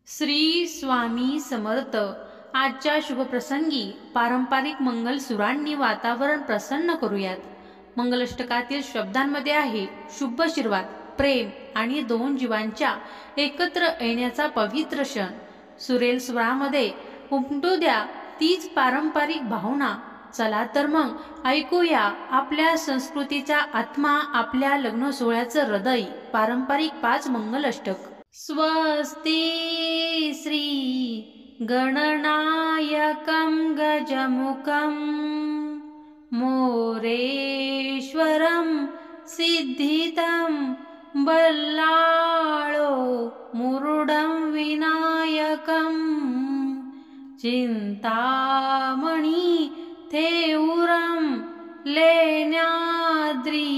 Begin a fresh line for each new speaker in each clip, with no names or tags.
श्री स्वामी समर्थ. आजच्या शुभप्रसंगी पारंपरिक मंगल सुरांनी वातावरण प्रसन्न करूयात. मंगलाष्टकातील शब्दांमध्ये आहे शुभ आशीर्वाद, प्रेम आणि दोन जीवांच्या एकत्र येण्याचा पवित्र क्षण. सुरेल स्वरामध्ये उमटू द्या तीच पारंपरिक भावना. चला तर मग ऐकूया आपल्या संस्कृतीचा आत्मा, आपल्या लग्न सोहळ्याचं हृदय, पारंपरिक 5 मंगलाष्टक. स्वस्ति श्री गणनायकं गजमुखं मोरेश्वरं सिद्धितं बल्लाळो मुरुडं विनायकं चिंतामणि थेऊरं लेण्याद्रि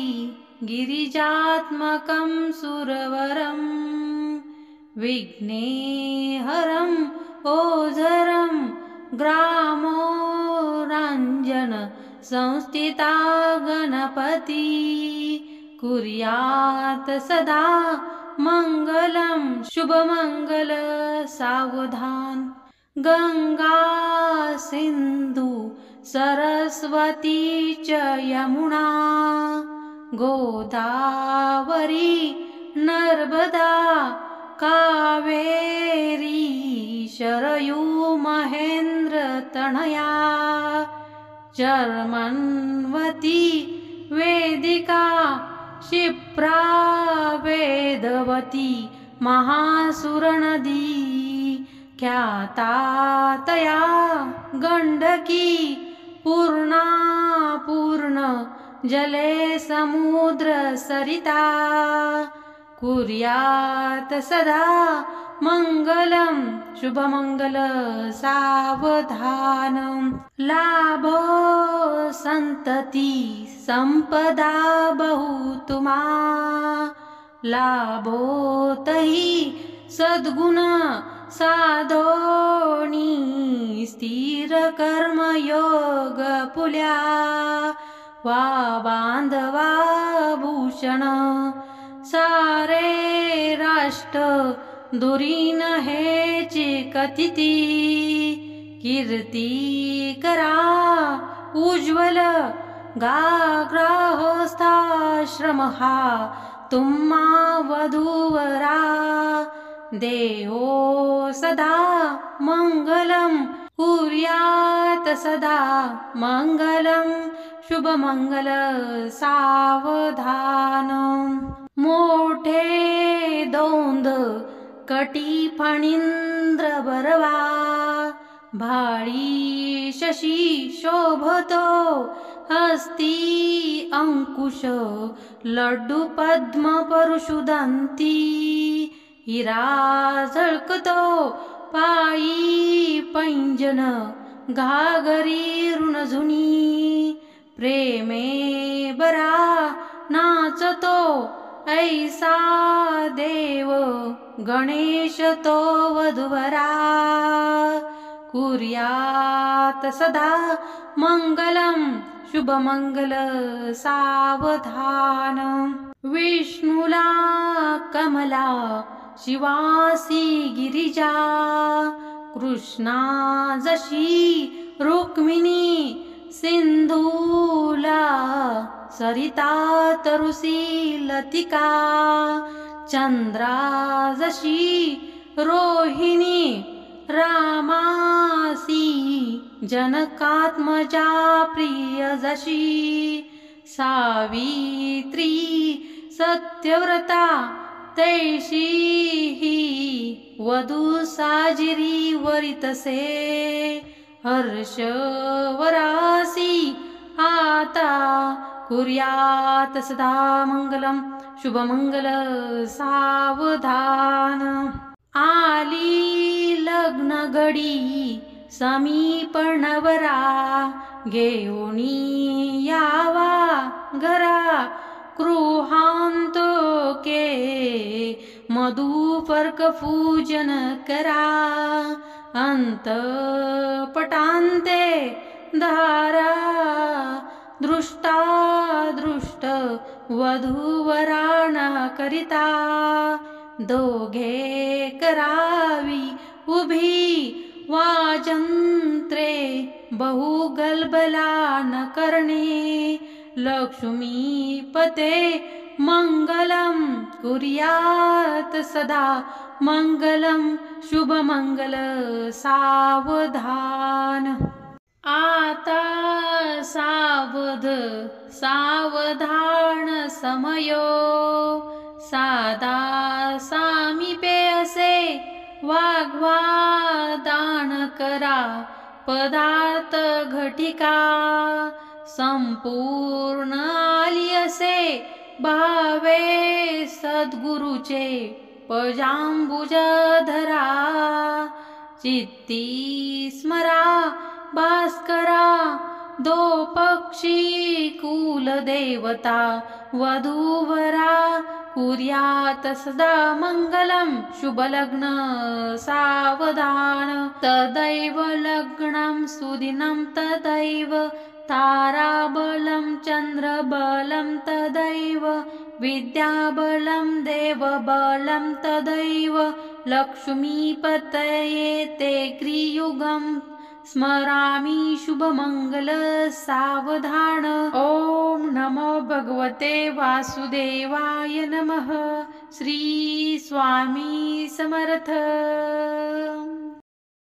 गिरिजात्मकं सुरवरं विघ्नेहरं ओझरं ग्रामोराञ्जन संस्थिता गणपती कुर्यात् सदा मंगलं शुभमंगल सावधान. गंगा सिंधु सरस्वती च यमुना गोदावरी नर्मदा कावेरी शरयू महेंद्र तनया चर्मन्वती वेदिका क्षिप्रा वेदवती महासुरनदी ख्याता तया गंडकी पूर्णा पूर्ण जले समुद्र सरिता कुर्यात् सदा मंगलं शुभमंगल सावधानं. लाभो संतती संपदा बहुतुमा लाभोतहि सद्गुण साधोनी स्थिर कर्म योग पुल्या वा बांधवा भूषण सारे राष्ट्र दुरीन हेची कथिती कीर्ती करा उज्ज्वल गाग्रहोस्थाश्रम हा तुम्हा वधूवरा देवो सदा मंगलम कुर्यात् सदा मंगलम शुभमंगल सावधानम. मोठे दोंद कटी फणींद्र बरवा भाळी शशी शोभतो हस्ती अंकुश लड्डू पद्म परशुदंती हिरा झळकतो पायी पैंजन घागरी ऋणझुनी प्रेमे बरा नाचतो ऐसा देव गणेश तो वधुवरा कुर्यात् सदा मंगलं शुभमंगल सावधान. विष्णुला कमला शिवासी गिरिजा कृष्णा जशी रुक्मिणी सिंधूला सरिता तरुसी लतिका चंद्रा जशी रोहिणी रामासी जनकात्मजा प्रिय जशी सावित्री सत्यव्रता तैशी ही वधू साजिरी वरितसे हर्षवरासी आता कुर्यात् सदा मंगलम शुभमंगल सावधान. आली लग्न घडी समीप नवरा घेऊनी यावा घरा गृहांतोके मधुपर्क पूजन करा अंतपटांते धारा दृष्टा दृष्ट वधूवराणा करिता दोघे करावी उभी वाजंत्रे बहु गलबला न करणे लक्ष्मीपते मंगलम कुर्यात सदा मंगलम शुभमंगल सावधान। आता सावध सावधान समयो सादा सामीपे असे वाग्वा दान करा पदार्थ घटिका संपूर्ण आली असे भावे सद्गुरुचे पजांबुज धरा चित्ती स्मरा भास्करा दो पक्षी कुलदेवता वधूवरा कुर्यात सदा मंगलम शुभलग्न सावधान तदैव लग्नं सुदिनं तदैव ताराबलं चंद्रबलं तदैव विद्याबलं देवबलं तदैव लक्ष्मीपतये ते त्रियुगं स्मरामि शुभमंगल सावधान। ओम नमो भगवते वासुदेवाय नमः। श्री स्वामी समर्थ।